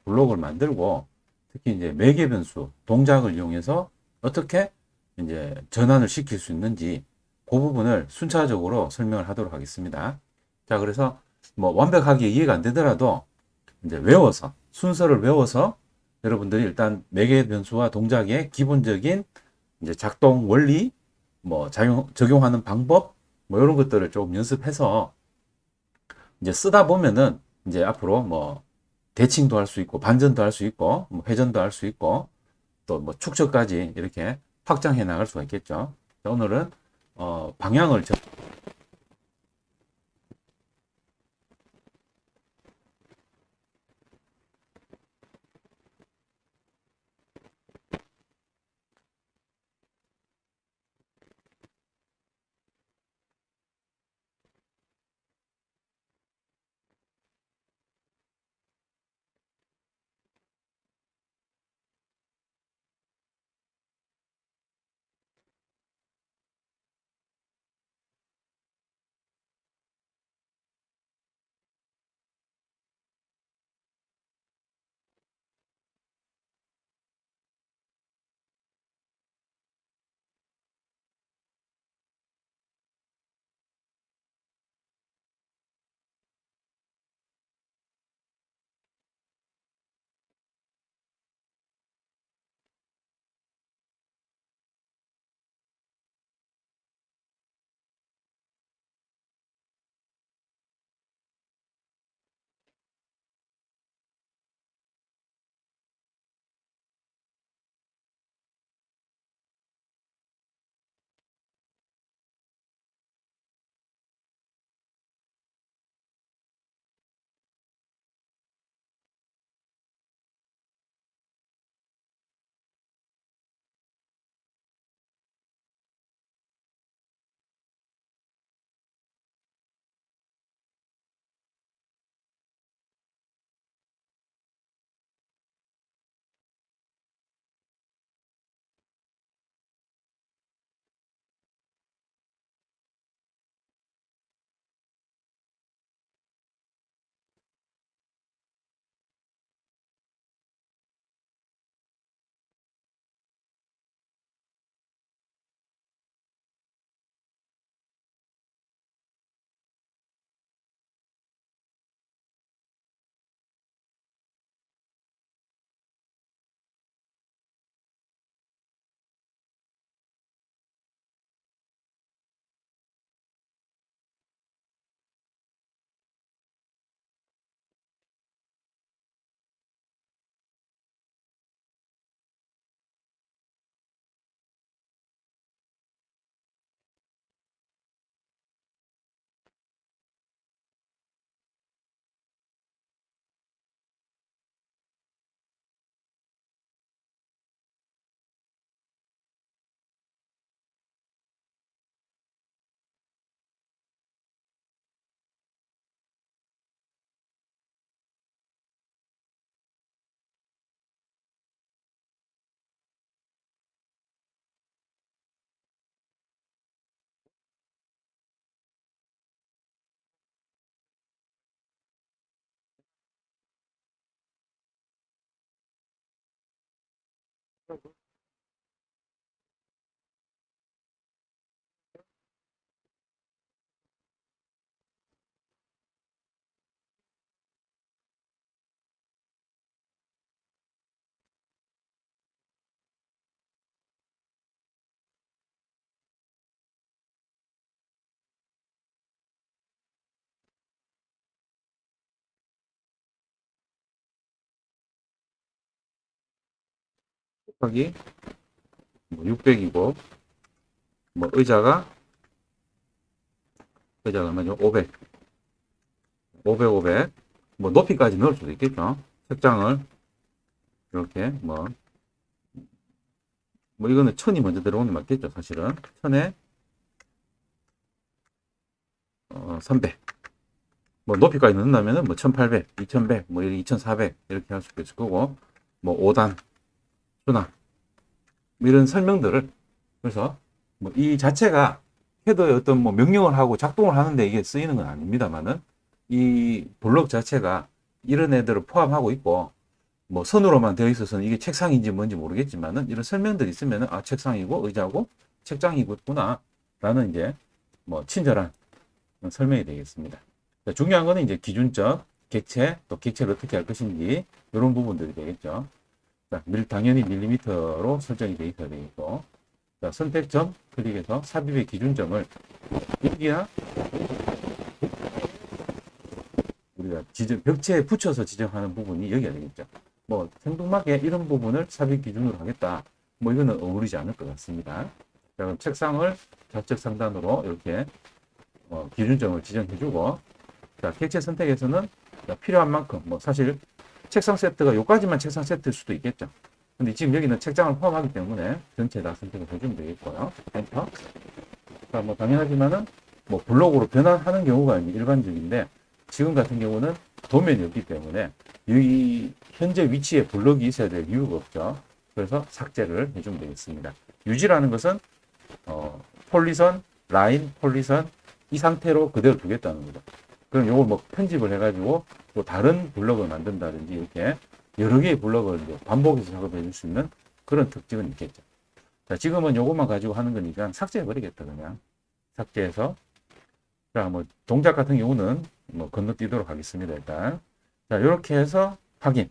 블록을 만들고, 특히 이제 매개 변수, 동작을 이용해서 어떻게 이제 전환을 시킬 수 있는지 그 부분을 순차적으로 설명을 하도록 하겠습니다. 자, 그래서 뭐 완벽하게 이해가 안 되더라도 이제 외워서, 순서를 외워서 여러분들이 일단 매개 변수와 동작의 기본적인 이제 작동 원리, 뭐 적용하는 방법, 뭐 이런 것들을 조금 연습해서 이제 쓰다 보면은 이제 앞으로 뭐 대칭도 할 수 있고 반전도 할 수 있고 뭐 회전도 할 수 있고 또 뭐 축적까지 이렇게 확장해 나갈 수가 있겠죠. 오늘은 방향을 곱하기 600이고 뭐 의자가 얼마죠? 500, 500, 500. 뭐 높이까지 넣을 수도 있겠죠. 색장을 이렇게 뭐 이거는 1000이 먼저 들어오는 게 맞겠죠, 사실은. 1000에 300. 뭐 높이까지 넣는다면은 뭐 1800, 2100, 뭐 2400 이렇게 할 수도 있을 거고, 뭐 5단, 순환, 뭐 이런 설명들을. 그래서 뭐 이 자체가 헤더의 어떤 뭐 명령을 하고 작동을 하는데 이게 쓰이는 건 아닙니다만은 이 블록 자체가 이런 애들을 포함하고 있고, 뭐 선으로만 되어 있어서는 이게 책상인지 뭔지 모르겠지만은 이런 설명들이 있으면은 아 책상이고 의자고 책장이구나 라는 이제 뭐 친절한 설명이 되겠습니다. 자, 중요한 거는 이제 기준적 객체 또 객체를 어떻게 할 것인지 이런 부분들이 되겠죠. 자, 당연히 밀리미터로 설정이 되어 있어야 되겠고 자, 선택점 클릭해서 삽입의 기준점을 여기나 우리가 벽체에 붙여서 지정하는 부분이 여기가 되겠죠. 뭐 생뚱맞게 이런 부분을 삽입 기준으로 하겠다. 뭐 이거는 어울리지 않을 것 같습니다. 자, 그럼 책상을 좌측 상단으로 이렇게 기준점을 지정해주고 자, 객체 선택에서는 필요한 만큼 뭐 사실 책상 세트가 요까지만 책상 세트일 수도 있겠죠. 근데 지금 여기는 책장을 포함하기 때문에 전체 다 선택을 해주면 되겠고요. 엔터. 자, 뭐 당연하지만은 뭐 블록으로 변환하는 경우가 일반적인데 지금 같은 경우는 도면이 없기 때문에 이 현재 위치에 블록이 있어야 될 이유가 없죠. 그래서 삭제를 해주면 되겠습니다. 유지라는 것은 폴리선, 라인, 폴리선 이 상태로 그대로 두겠다는 거죠. 그럼 요걸 뭐 편집을 해가지고 또 다른 블록을 만든다든지 이렇게 여러 개의 블록을 반복해서 작업해 줄 수 있는 그런 특징은 있겠죠. 자, 지금은 요것만 가지고 하는 거니까 삭제해 버리겠다, 그냥. 삭제해서. 자, 뭐, 동작 같은 경우는 뭐 건너뛰도록 하겠습니다, 일단. 자, 이렇게 해서 확인.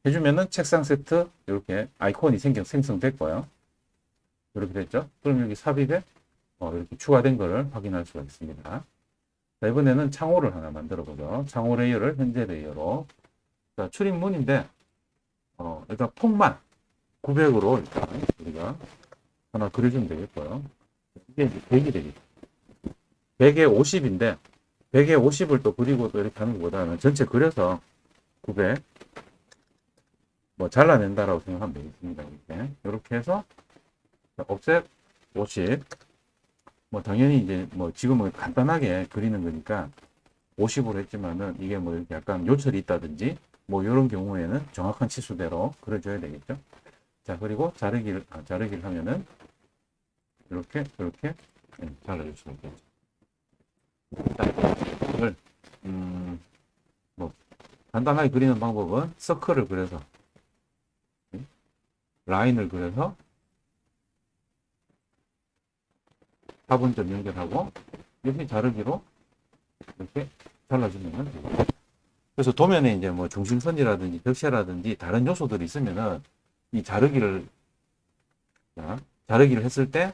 해주면은 책상 세트, 이렇게 아이콘이 생성됐고요. 이렇게 됐죠? 그럼 여기 삽입에 이렇게 추가된 거를 확인할 수가 있습니다. 자, 이번에는 창호를 하나 만들어 보죠. 창호 레이어를 현재 레이어로. 자, 출입문인데, 일단 폭만 900으로 일단 우리가 하나 그려주면 되겠고요. 이게 이제 100이 되겠죠. 100에 50인데, 100에 50을 또 그리고 또 이렇게 하는 것보다는 전체 그려서 900, 뭐 잘라낸다라고 생각하면 되겠습니다. 이렇게 해서, 옵셋 50, 뭐 당연히 이제 뭐 지금은 간단하게 그리는 거니까 50으로 했지만은 이게 뭐 이렇게 약간 요철이 있다든지 뭐 이런 경우에는 정확한 치수대로 그려줘야 되겠죠. 자, 그리고 자르기를 하면은 이렇게 잘라줄 수 있겠죠. 이걸 뭐 간단하게 그리는 방법은 서클을 그려서 라인을 그려서 4분점 연결하고 여기 자르기로 이렇게 잘라주면 되겠죠. 그래서 도면에 이제 뭐 중심선이라든지 벽체라든지 다른 요소들이 있으면은 이 자르기를 했을 때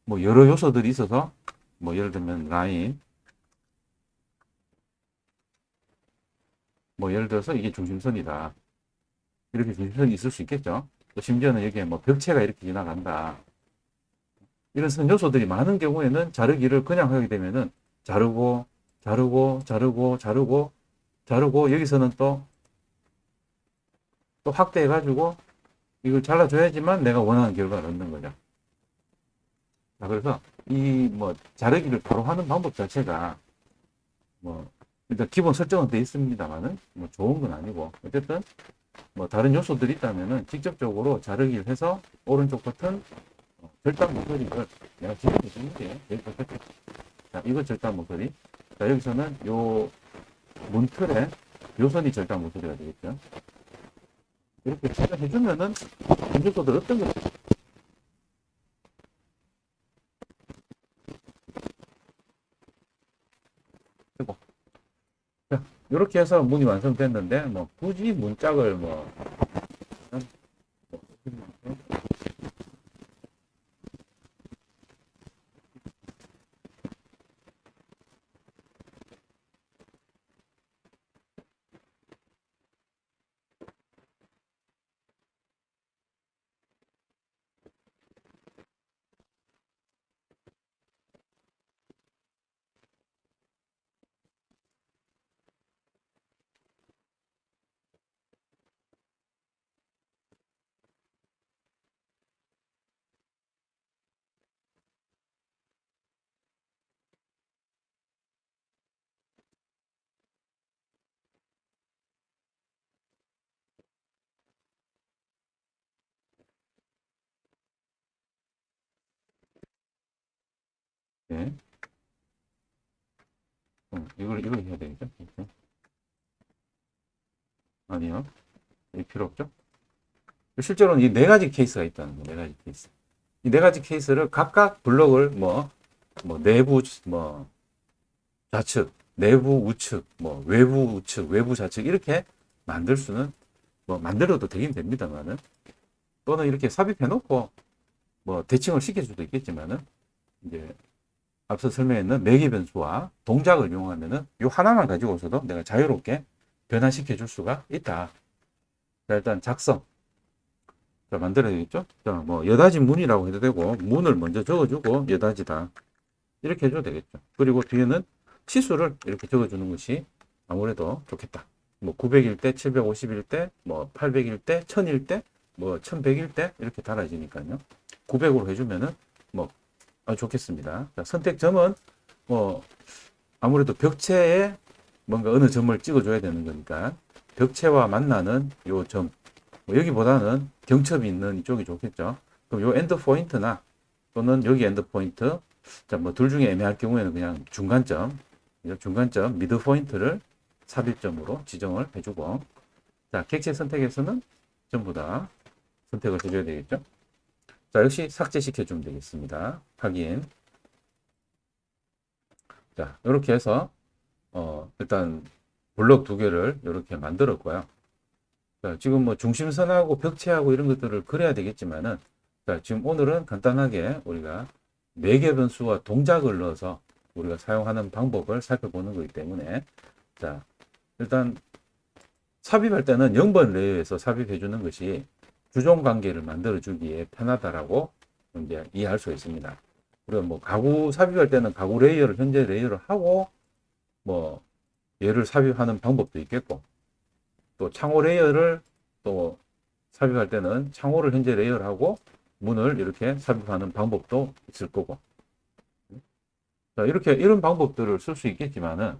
뭐 여러 요소들이 있어서 뭐 예를 들면 라인 뭐 예를 들어서 이게 중심선이다. 이렇게 중심선이 있을 수 있겠죠. 또 심지어는 여기에 뭐 벽체가 이렇게 지나간다. 이런 선 요소들이 많은 경우에는 자르기를 그냥 하게 되면은 자르고 자르고 자르고 자르고 자르고 여기서는 또 확대해 가지고 이걸 잘라줘야지만 내가 원하는 결과를 얻는 거죠. 자, 그래서 이 뭐 자르기를 바로 하는 방법 자체가 뭐 일단 기본 설정은 돼 있습니다만은 뭐 좋은 건 아니고 어쨌든 뭐 다른 요소들이 있다면은 직접적으로 자르기를 해서 오른쪽 버튼 절단 모서리를 내가 지금 해주는 게 제일 좋겠죠. 자, 이거 절단 모서리. 자, 여기서는 요 문틀에 요선이 절단 모서리가 되겠죠. 이렇게 해주면은 요소들 어떤 거 쓰고. 자, 이렇게 해서 문이 완성됐는데 뭐 굳이 문짝을 뭐 네. 이걸 해야 되겠죠? 이렇게. 아니요. 필요 없죠. 실제로는 이 네 가지 케이스가 있다는 거예요. 네 가지 케이스. 이 네 가지 케이스를 각각 블럭을 내부 좌측, 내부 우측, 외부 우측, 외부 좌측 이렇게 만들 수는 만들어도 되긴 됩니다만은, 또는 이렇게 삽입해 놓고 대칭을 시킬 수도 있겠지만은, 이제 앞서 설명했는 매개 변수와 동작을 이용하면은 이 하나만 가지고서도 내가 자유롭게 변환시켜 줄 수가 있다. 자, 일단 작성. 자, 만들어야 되겠죠? 자, 여닫이 문이라고 해도 되고, 문을 먼저 적어주고, 여닫이다. 이렇게 해줘도 되겠죠. 그리고 뒤에는 치수를 이렇게 적어주는 것이 아무래도 좋겠다. 900일 때, 750일 때, 800일 때, 1000일 때, 1100일 때, 이렇게 달아지니까요. 900으로 해주면은, 좋겠습니다. 자, 선택점은, 아무래도 벽체에 뭔가 어느 점을 찍어줘야 되는 거니까, 벽체와 만나는 요 점, 여기보다는 경첩이 있는 이쪽이 좋겠죠. 그럼 요 엔드 포인트나, 또는 여기 엔드 포인트, 자, 둘 중에 애매할 경우에는 그냥 중간점, 미드 포인트를 삽입점으로 지정을 해주고, 자, 객체 선택에서는 전부 다 선택을 해줘야 되겠죠. 자, 역시 삭제시켜주면 되겠습니다. 확인. 자, 이렇게 해서, 일단, 블록 두 개를 이렇게 만들었고요. 자, 지금 중심선하고 벽체하고 이런 것들을 그려야 되겠지만은, 자, 지금 오늘은 간단하게 우리가 매개 변수와 동작을 넣어서 우리가 사용하는 방법을 살펴보는 거기 때문에, 자, 일단 삽입할 때는 0번 레이어에서 삽입해 주는 것이 주종 관계를 만들어 주기에 편하다라고 이제 이해할 수 있습니다. 우리가 가구 삽입할 때는 가구 레이어를 현재 레이어를 하고 얘를 삽입하는 방법도 있겠고, 또 창호 레이어를 또 삽입할 때는 창호를 현재 레이어를 하고 문을 이렇게 삽입하는 방법도 있을 거고, 자, 이런 방법들을 쓸 수 있겠지만은,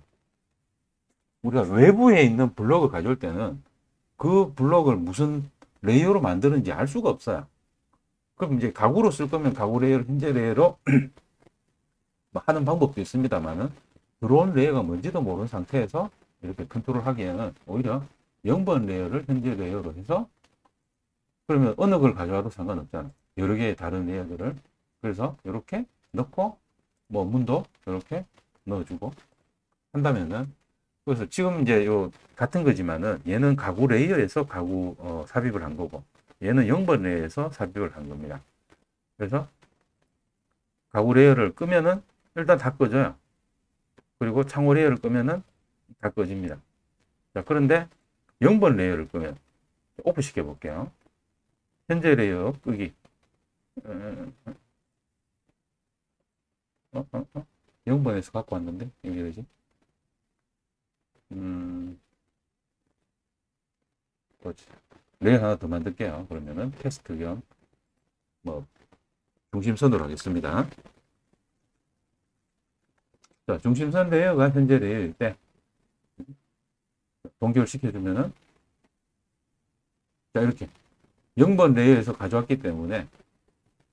우리가 외부에 있는 블록을 가져올 때는 그 블록을 무슨 레이어로 만드는지 알 수가 없어요. 그럼 이제 가구로 쓸 거면 가구 레이어를 현재 레이어로 하는 방법도 있습니다만은, 들어온 레이어가 뭔지도 모르는 상태에서 이렇게 컨트롤 하기에는 오히려 0번 레이어를 현재 레이어로 해서, 그러면 어느 걸 가져와도 상관없잖아요. 여러 개의 다른 레이어들을. 그래서 이렇게 넣고, 문도 이렇게 넣어주고 한다면은, 그래서 지금 이제 요 같은 거지만은 얘는 가구 레이어에서 가구 삽입을 한 거고, 얘는 0번 레이어에서 삽입을 한 겁니다. 그래서 가구 레이어를 끄면은 일단 다 꺼져요. 그리고 창호 레이어를 끄면은 다 꺼집니다. 자, 그런데 0번 레이어를 끄면 오프 시켜 볼게요. 현재 레이어 끄기. 0번에서 갖고 왔는데 이게 이러지? 뭐지? 레이어 하나 더 만들게요. 그러면은 테스트 겸 중심선으로 하겠습니다. 자, 중심선 레이어가 현재 레이어일 때 동결 시켜주면은, 자, 이렇게 0번 레이어에서 가져왔기 때문에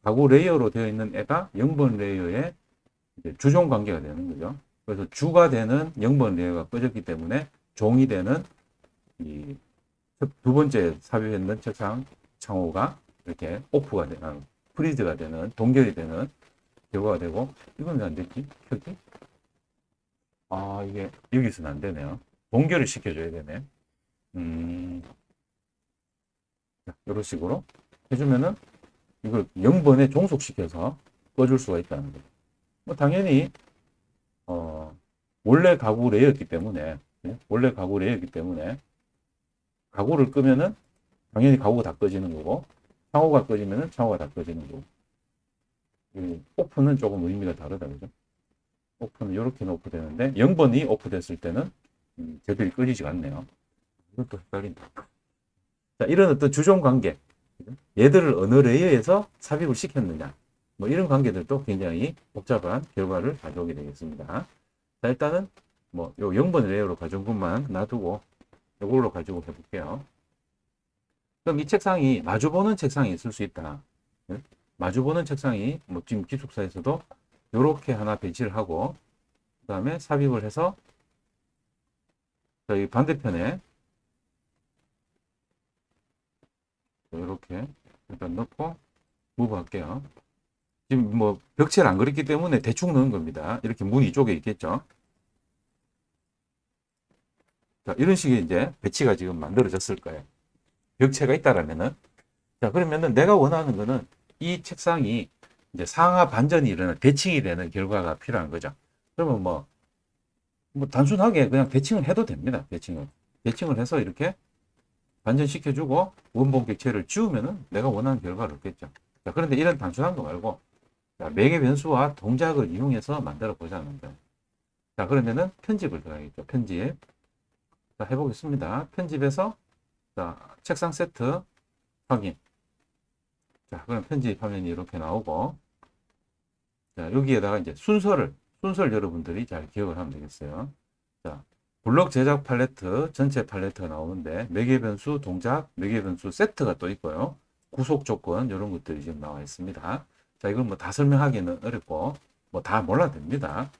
가구 레이어로 되어 있는 애가 0번 레이어의 주종 관계가 되는 거죠. 그래서 주가 되는 0번 레이어가 꺼졌기 때문에 종이 되는 이 두 번째 삽입했는 책상 창호가 이렇게 오프가 되는, 프리즈가 되는, 동결이 되는 결과가 되고, 이건 왜 안 됐지? 켰지? 이게 여기서는 안 되네요. 동결을 시켜줘야 되네. 이런 식으로 해주면은 이걸 0번에 종속시켜서 꺼줄 수가 있다는 거예요. 당연히 원래 가구 레이어였기 때문에, 가구를 끄면은 당연히 가구가 다 꺼지는 거고, 창호가 꺼지면은 창호가 다 꺼지는 거고. 오픈은 조금 의미가 다르다, 그죠? 오픈은 이렇게는 오프되는데 0번이 오프됐을 때는 쟤들이 꺼지지가 않네요. 이것도 헷갈린다. 자, 이런 어떤 주종 관계, 얘들을 어느 레이어에서 삽입을 시켰느냐, 이런 관계들도 굉장히 복잡한 결과를 가져오게 되겠습니다. 자, 일단은 요 0번 레이어로 가져온 것만 놔두고 이걸로 가지고 해볼게요. 그럼 이 책상이 마주보는 책상이 있을 수 있다. 마주보는 책상이 지금 기숙사에서도 이렇게 하나 배치를 하고, 그 다음에 삽입을 해서 저희 반대편에 이렇게 일단 넣고 무브 할게요. 지금 뭐 벽체를 안 그렸기 때문에 대충 넣은 겁니다. 이렇게 문 이쪽에 있겠죠. 자, 이런 식의 이제 배치가 지금 만들어졌을 거예요. 벽체가 있다라면은. 자, 그러면은 내가 원하는 거는 이 책상이 이제 상하 반전이 일어나 대칭이 되는 결과가 필요한 거죠. 그러면 뭐 단순하게 그냥 대칭을 해도 됩니다. 대칭을. 대칭을 해서 이렇게 반전시켜주고 원본 객체를 지우면은 내가 원하는 결과를 얻겠죠. 자, 그런데 이런 단순한 거 말고 자, 매개 변수와 동작을 이용해서 만들어 보자는 거예요. 자, 그러면은 편집을 들어가겠죠. 편집. 자, 해보겠습니다. 편집에서 자, 책상 세트 확인. 자, 그럼 편집 화면이 이렇게 나오고 자, 여기에다가 이제 순서를 여러분들이 잘 기억을 하면 되겠어요. 자, 블록 제작 팔레트, 전체 팔레트가 나오는데 매개 변수, 동작, 매개 변수 세트가 또 있고요. 구속 조건 이런 것들이 지금 나와 있습니다. 자, 이건 뭐 다 설명하기는 어렵고 뭐 다 몰라도 됩니다.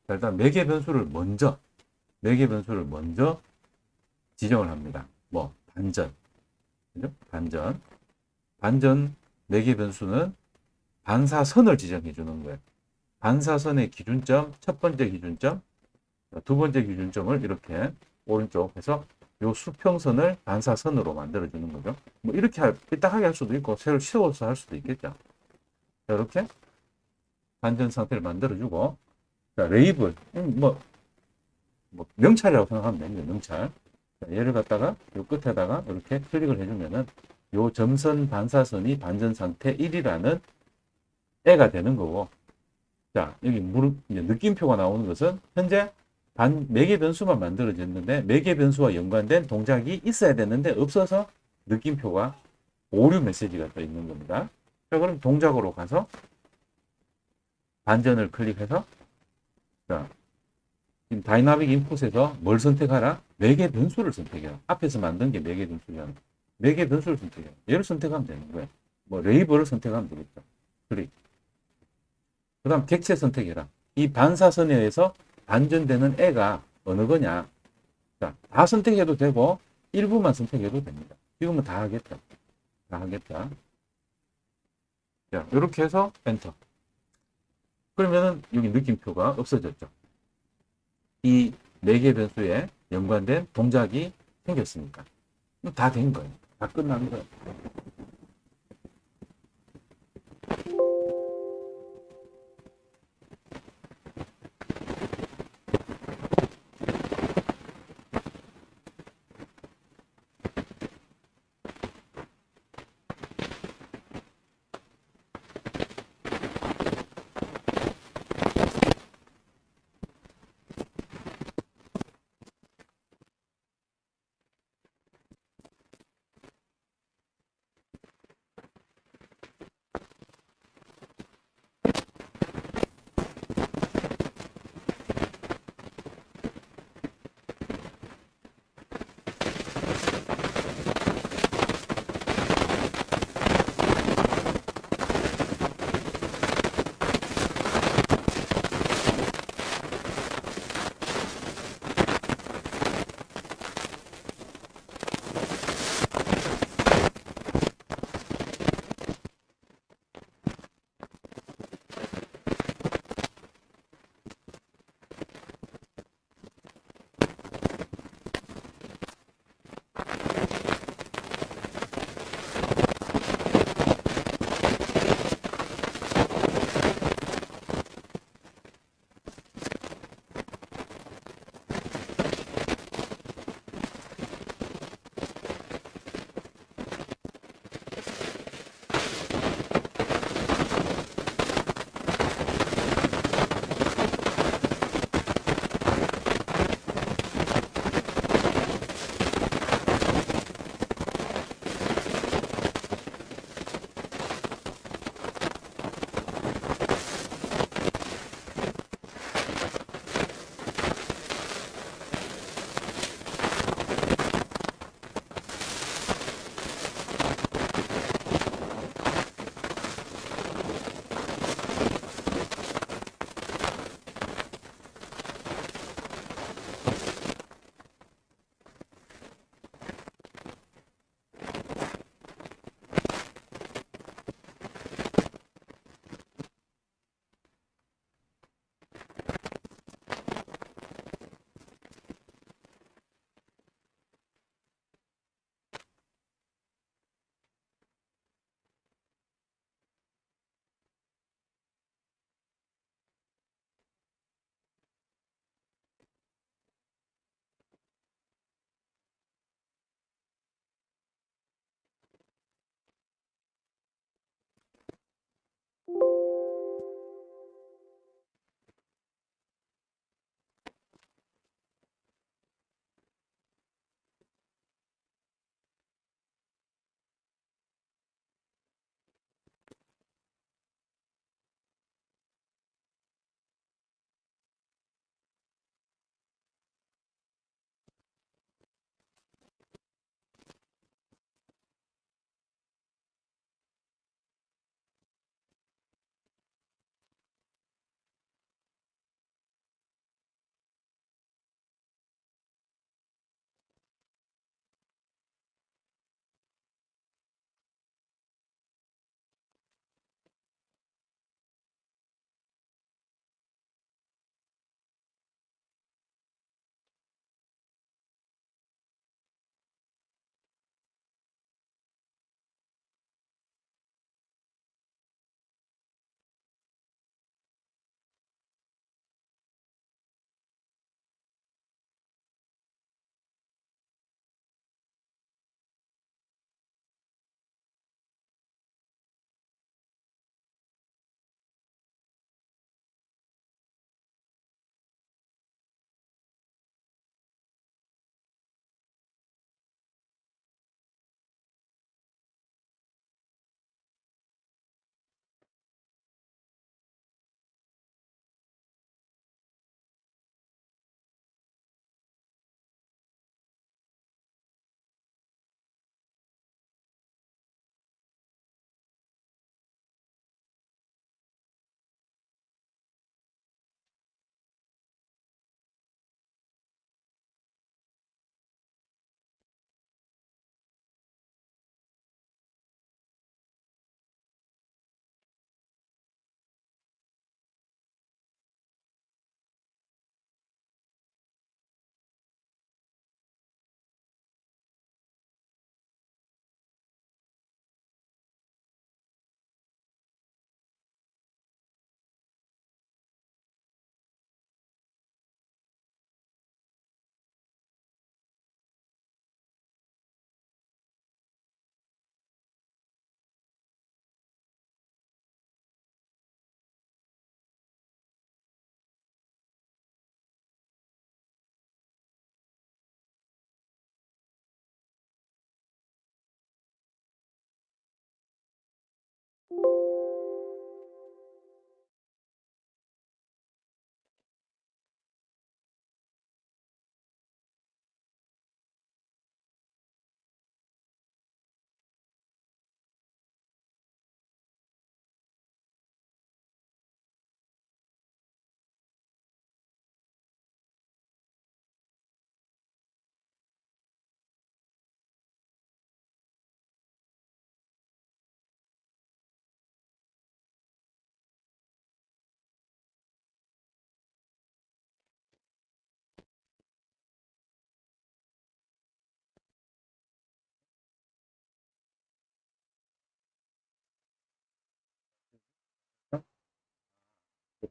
자, 일단 매개 변수를 먼저 지정을 합니다. 뭐 반전, 그죠? 반전 매개 변수는 반사선을 지정해 주는 거예요. 반사선의 기준점, 첫 번째 기준점, 두 번째 기준점을 이렇게 오른쪽 해서 요 수평선을 반사선으로 만들어 주는 거죠. 뭐 이렇게 삐딱하게 할 수도 있고 새로 세워서 할 수도 있겠죠. 자, 이렇게 반전 상태를 만들어 주고 자, 레이블 뭐 명찰이라고 생각하면 됩니다. 명찰. 자, 얘를 갖다가 요 끝에다가 이렇게 클릭을 해주면은 요 점선 반사선이 반전 상태 1이라는 애가 되는 거고 자, 여기 이제 느낌표가 나오는 것은 현재 매개 변수만 만들어졌는데 매개 변수와 연관된 동작이 있어야 되는데 없어서 느낌표가 오류 메시지가 떠 있는 겁니다. 자, 그럼 동작으로 가서 반전을 클릭해서 자, 지금 다이나믹 인풋에서 뭘 선택하라? 매개 변수를 선택해라. 앞에서 만든 게 매개 변수잖아. 매개 변수를 선택해라. 얘를 선택하면 되는 거예요. 뭐 레이블을 선택하면 되겠죠. 클릭. 그 다음 객체 선택해라. 이 반사선에 의해서 반전되는 애가 어느 거냐. 자, 다 선택해도 되고 일부만 선택해도 됩니다. 지금은 다 하겠다. 다 하겠다. 자, 이렇게 해서 엔터. 그러면은 여기 느낌표가 없어졌죠. 이 네 개 변수에 연관된 동작이 생겼으니까. 다 된 거예요. 다 끝난 거예요.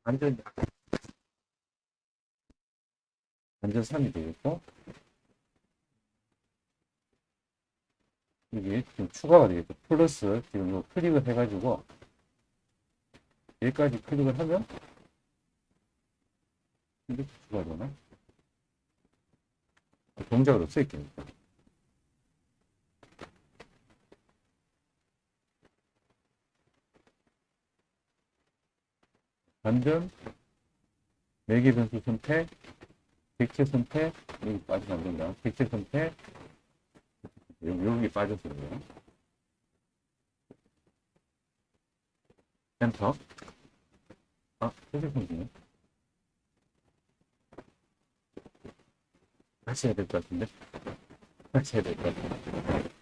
완전, 완전 3이 되겠고, 여기 지금 추가가 되겠죠. 플러스, 지금 요 클릭을 해가지고, 여기까지 클릭을 하면, 이렇게 추가되나? 동작으로 쓸게요. 반전, 매개 변수 선택, 객체 선택, 여기 빠지면 안 된다. 객체 선택, 여기 빠졌어요. 엔터. 아, 휴대폰이네. 다시 해야 될 것 같은데? 다시 해야 될 것 같은데?